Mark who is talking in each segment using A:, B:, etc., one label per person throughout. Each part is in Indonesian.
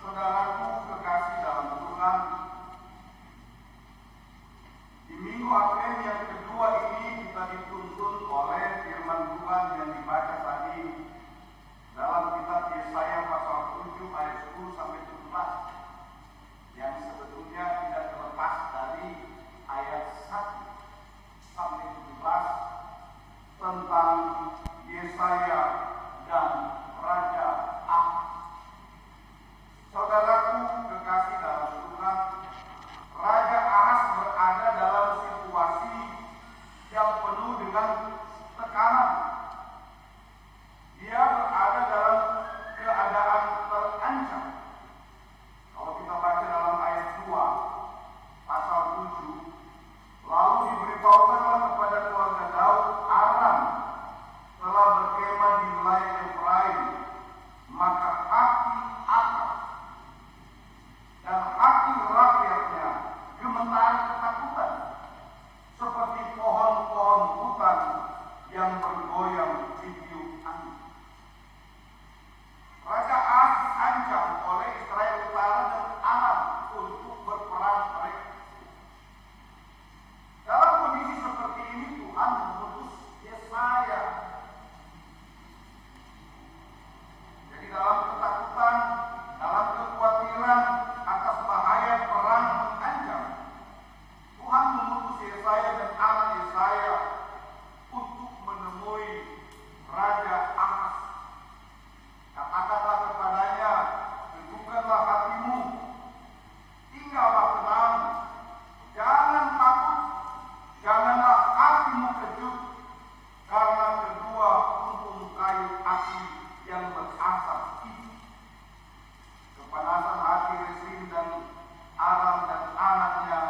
A: Saudaraku kekasih dalam Tuhan, di minggu Advent yang kedua ini kita dituntun oleh firman Tuhan yang dibaca tadi dalam kitab Yesaya pasal 7 ayat 10 sampai 17, yang sebetulnya tidak terlepas dari ayat 1 sampai 17 tentang Yesaya dan Raja Ahaz. Saudaraku kekasih dalam Tuhan, Raja Ahaz berada dalam situasi yang penuh dengan tekanan. Dia berada dalam keadaan terancam. Kalau kita baca dalam ayat 2 pasal 7, lalu diberitahukanlah kepada keluarga Daud, Aram telah berkemah di wilayah Efraim, maka hati Ahaz dan hati rakyatnya gemetar ketakutan, seperti pohon-pohon hutan yang bergoyang ditiup angin. Raja Ahaz diancam oleh Israel Utara dan Aram untuk berperang mereka. Dalam kondisi seperti ini Tuhan mengutus Yesaya. Jadi dalam ketakutan, dalam kekhawatiran atas bahaya perang mengancam, Tuhan mengutus Yesaya dan anak Yesaya untuk menemui Raja Ahaz. Katakanlah kepadanya, teguhkanlah hatimu, tinggallah tenang, jangan takut, janganlah hatimu kejut, karena kedua untung kayu api yang berasap itu, kepanasan hati Rezin dan Aram dan anaknya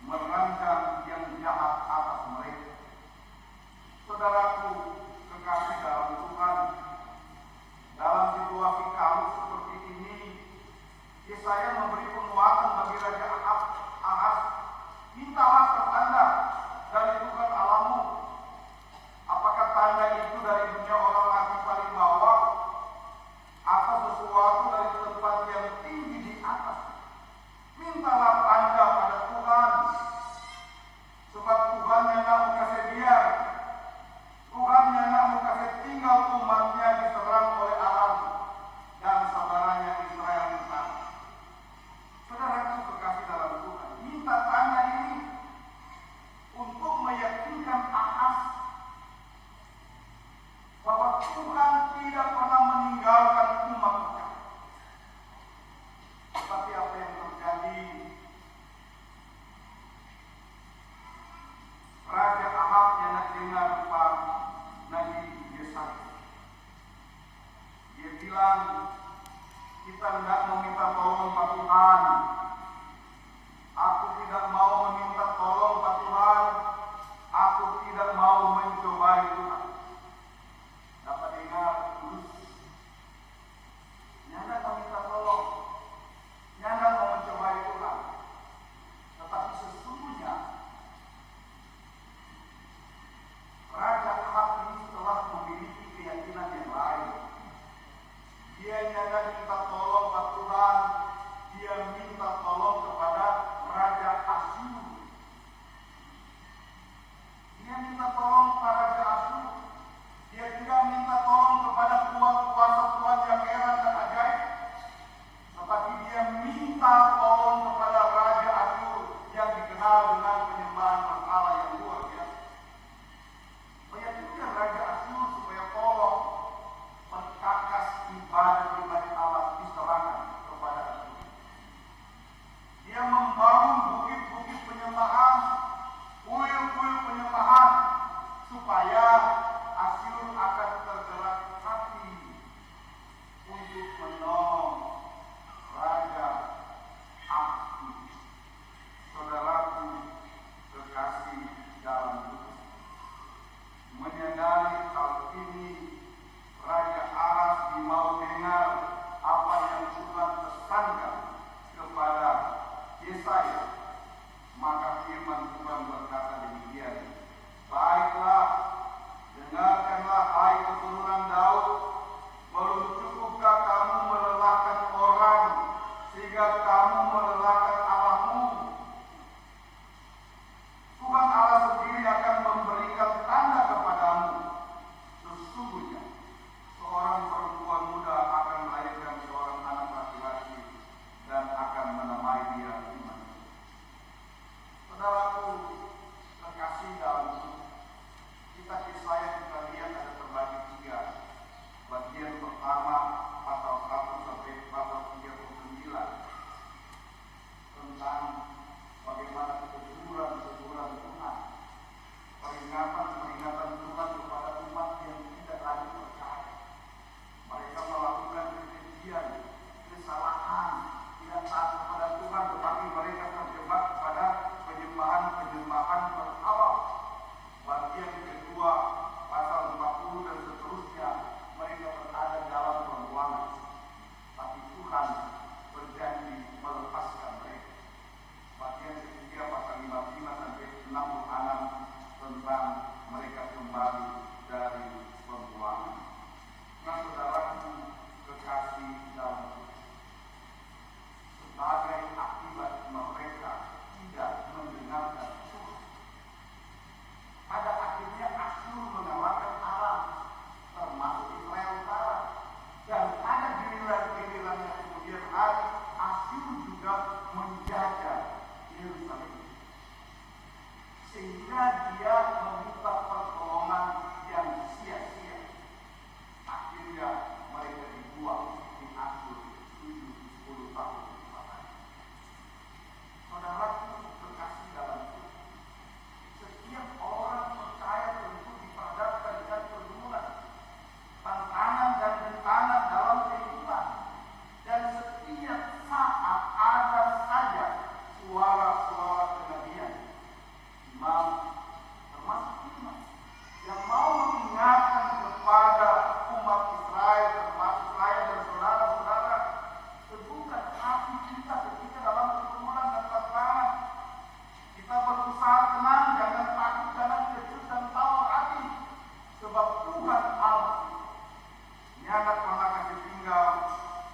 A: merancang yang jahat atas mereka. Saudaraku kekasih dalam Tuhan, dalam situasi kalut seperti ini, Yesaya memberi penguatan bagi Raja Ahaz. Mintalah pertanda dari Tuhan Allahmu. Apakah tanda itu dari dunia orang mati paling bawah, atau sesuatu dari tempat yang tinggi di atas? Mintalah tanda pada Tuhan, sebab Tuhan yang tak mau kasih biar, Tuhan yang tak mau kasih tinggal umatnya diserang oleh Aram dan saudaranya Israel Utara. Saudaraku kekasih dalam Tuhan, minta tanda ini untuk meyakinkan Ahaz bahwa Tuhan tidak pernah meninggalkan umatnya. Tetapi apa yang terjadi? Raja Ahaz yang dengar Pak Nabi Yesaya. Dia bilang, kita tidak meminta tolong Pak Tuhan. Aku tidak mau meminta tolong Pak Tuhan. Aku tidak mau mencobai Tuhan. Dapat dengar tulus. Nyanda mau minta tolong. Nyanda mau mencobai Tuhan. Tetapi sesungguhnya Raja Ahaz ini telah memiliki keyakinan yang lain. Dia nyanda minta tolong Pak Tuhan. Dia minta tolong kepada Raja Asyur. Dia minta tolong kepada Raja Asyur. Dia tidak minta tolong kepada kuasa Tuhan yang heran dan ajaib, tetapi dia minta tolong kepada Raja Asyur yang dikenal dengan penyembahan berhala yang luar biasa. Meyakinkan Raja Asyur supaya tolong perkakas ibadah di bait Allah diserahkan kepada Asyur.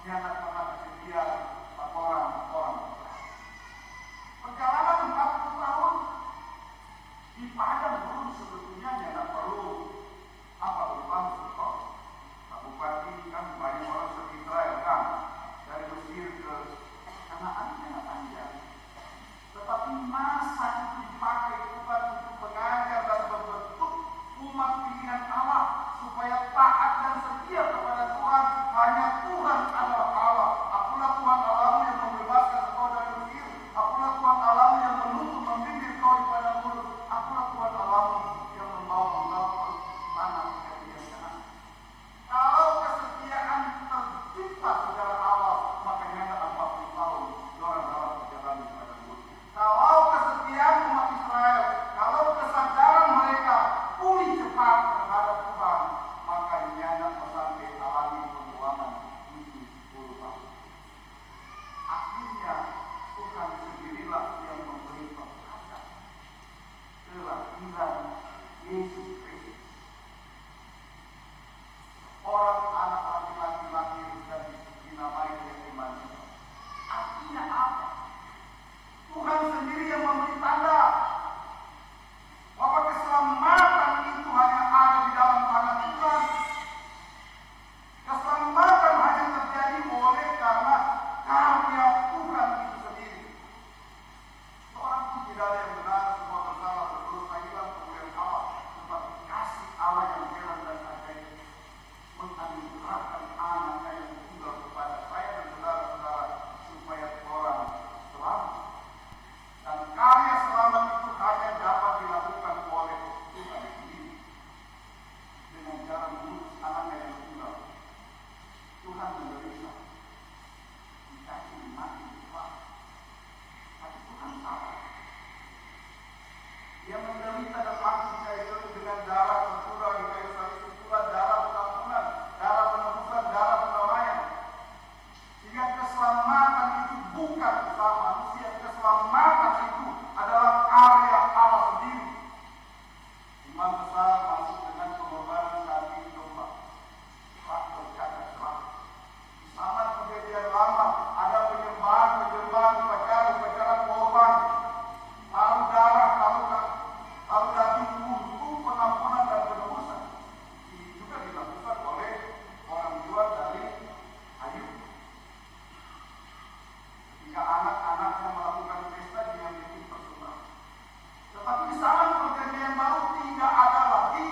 A: Jangan pernah kesepian orang-orang. Perjalanan 40 tahun di padang gurun sebetulnya tidak perlu apa beban setor. Satu pagi kan banyak orang seperti Israel kan dari Mesir ke Kanaan yang panjang. Tetapi masa itu dipakai bukan untuk mengajar dan membentuk umat pilihan Allah supaya taat dan setia kepada Tuhan. Hanya Tuhan adalah Allah. Akulah Tuhan Allahmu yang membebaskan engkau dari Mesir. Akulah Tuhan Allahmu yang menuntun membimbing kau di padang gurun. Akulah Tuhan Allahmu yang membawa engkau ke tanah perjanjian Kanaan. Kalau kesetiaan tercipta secara awal, maka hanya 40 tahun orang dalam perjalanan di padang gurun. Kalau kesetiaan umat Israel, kalau kesadaran mereka pulih cepat terhadap Tuhan, maka nyanyi sampai alami pembuangan 70 tahun. Akhirnya Tuhan sendirilah yang memberi perkataan kelahiran Yesus Kristus. Orang anak laki-laki lahir dan dinamai Emmanuel. Artinya apa? Tuhan sendiri yang memberi tanda bahwa keselamatan itu hanya ada di dalam tangan Tuhan. Keselamatan hanya terjadi oleh karena karya Tuhan itu sendiri. Seorang pun tidak ada yang benar, semua bersalah, berdosa, hilang kemuliaan Allah. Tetapi kasih Allah yang heran dan ajaib menganugerahkan anaknya yang tunggal kepada saya dan saudara-saudara supaya orang selamat. Dan karya selamat itu hanya dapat dilakukan oleh Tuhan sendiri dengan cara mengutus anaknya yang tunggal. Tuhan menderita, dikasih mati di depan. Tapi Tuhan salah. Dia menderita dan mati saya itu dengan darah tercurah di kayu salib, itulah darah pengampunan, darah penebusan, darah pendamaian. Sehingga keselamatan itu bukan usaha manusia, keselamatan itu adalah karya Allah sendiri. Imam besar masuk dengan pengorbanan kambing domba, hak berjaga celak. Di zaman perjanjian lama ada penyembahan upacara korban, taruh darah, taruh daging untuk pengampunan dan penebusan. Ini juga dilakukan oleh orang tua dari Ayub. Ketika anak-anaknya melakukan pesta, dia bikin persembahan. Tetapi di zaman perjanjian baru tidak ada lagi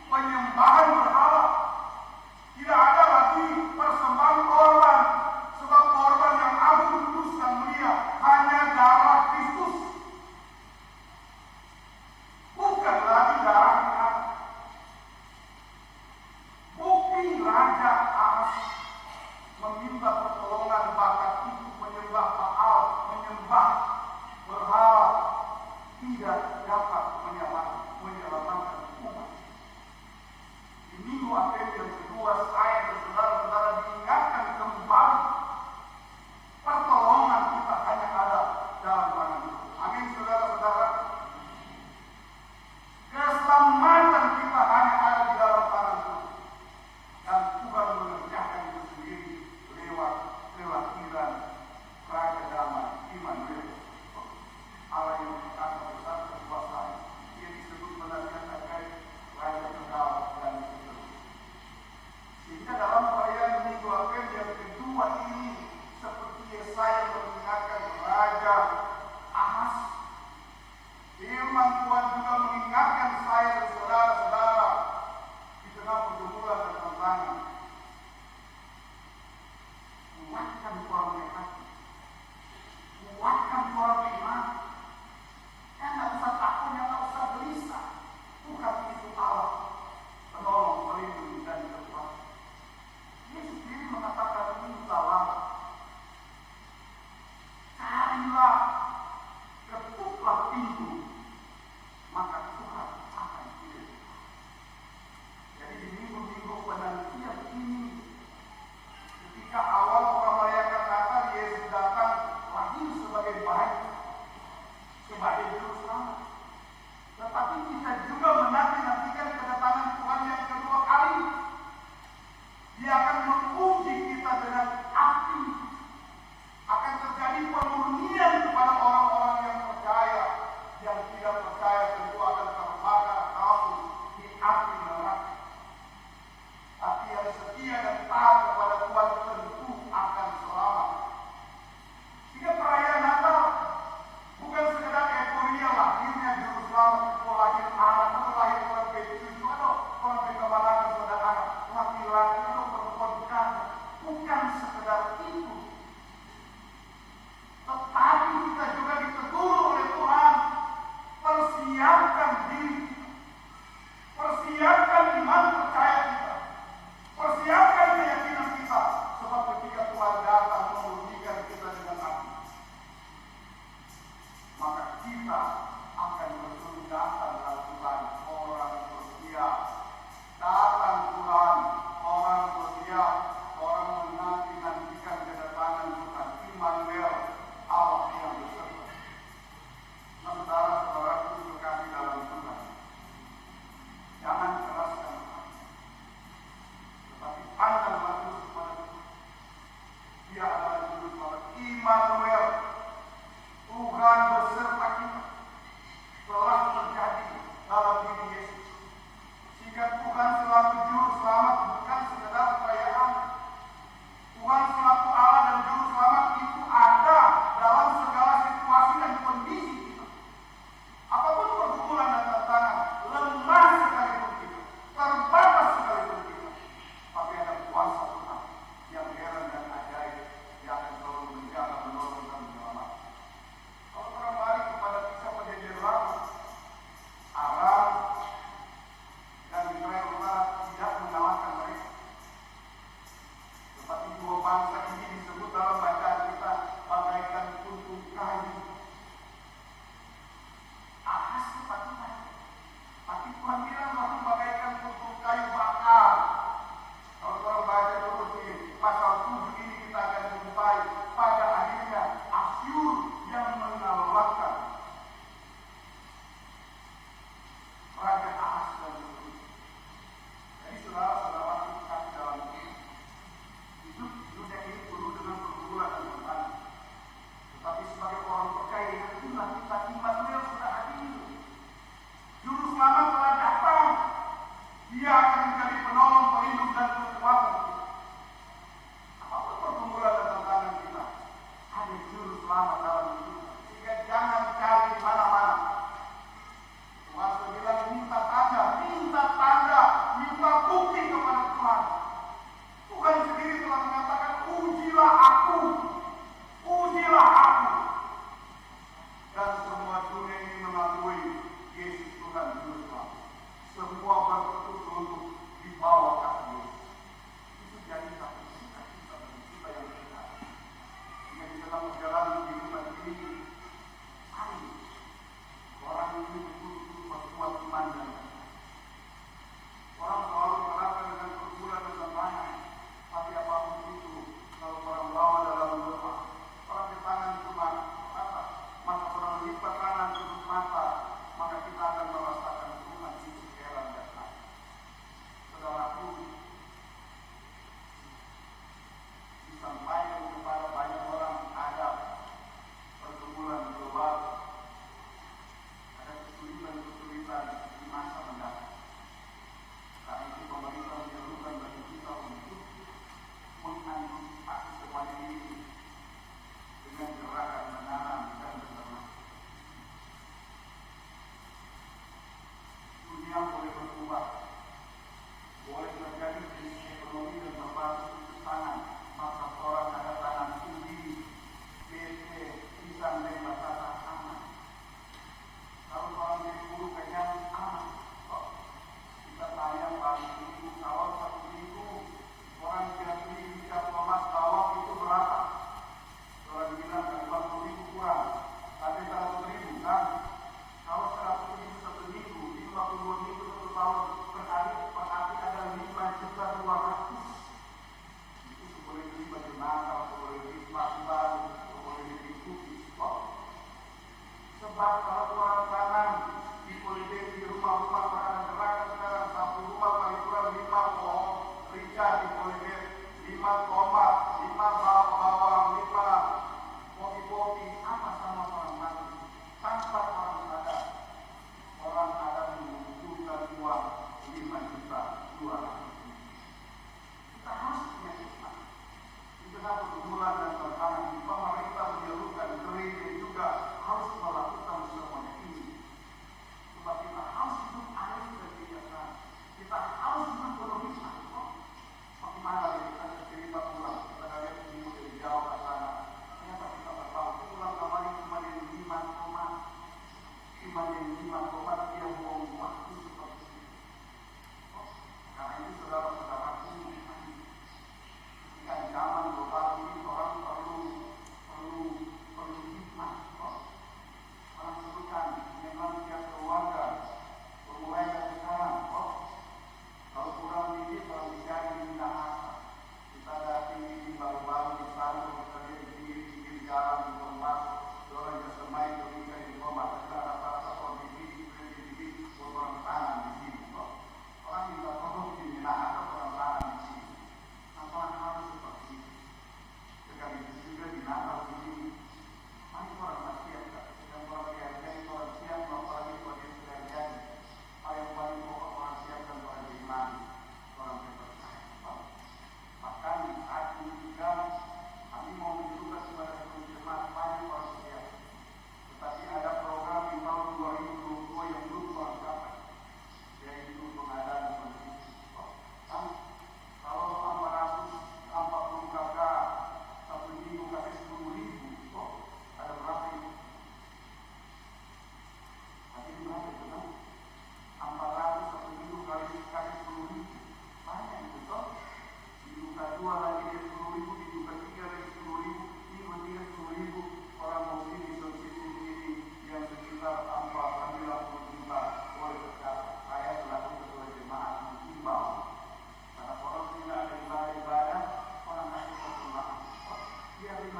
A: penyembahan berhala. Tidak ada lagi persembahan korban. Sebab korban yang agung, kudus dan mulia hanya darah Kristus. Bukan lagi darah anak. Bukti Raja Ahas meminta pertolongan bakat itu menyembah Baal, menyembah berhala tidak dapat menyelamatkan umat. Di minggu Advent yang kedua, saya dan saudara-saudara diingatkan kembali pertolongan kita hanya ada dalam tangan Tuhan. Amin, saudara-saudara. Keselamatan kita hanya ada di dalam tangan Tuhan. Dan Tuhan mengerjakan itu sendiri lewat Dia adalah juru selamat Immanuel. Tuhan beserta kita telah terjadi dalam diri Yesus. Sehingga Tuhan selaku juru selamat bukan sekedar perayaan. Tuhan selaku Allah dan juru selamat itu ada dalam segala situasi dan kondisi kita. Apapun pergumulan dan tantangan, lemah sekalipun kita, terbatas sekalipun kita, tapi ada kuasa Tuhan yang heran dan ajaib yang akan selalu menjaga, menolong dan menyelamatkan. Kalau kembali kepada kisah perjanjian lama, Aram dan Israel Utara tidak mengalahkan mereka.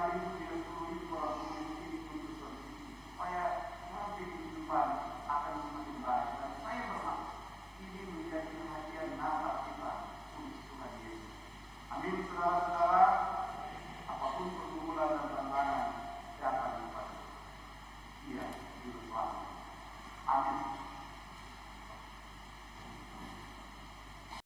A: hari itu tidak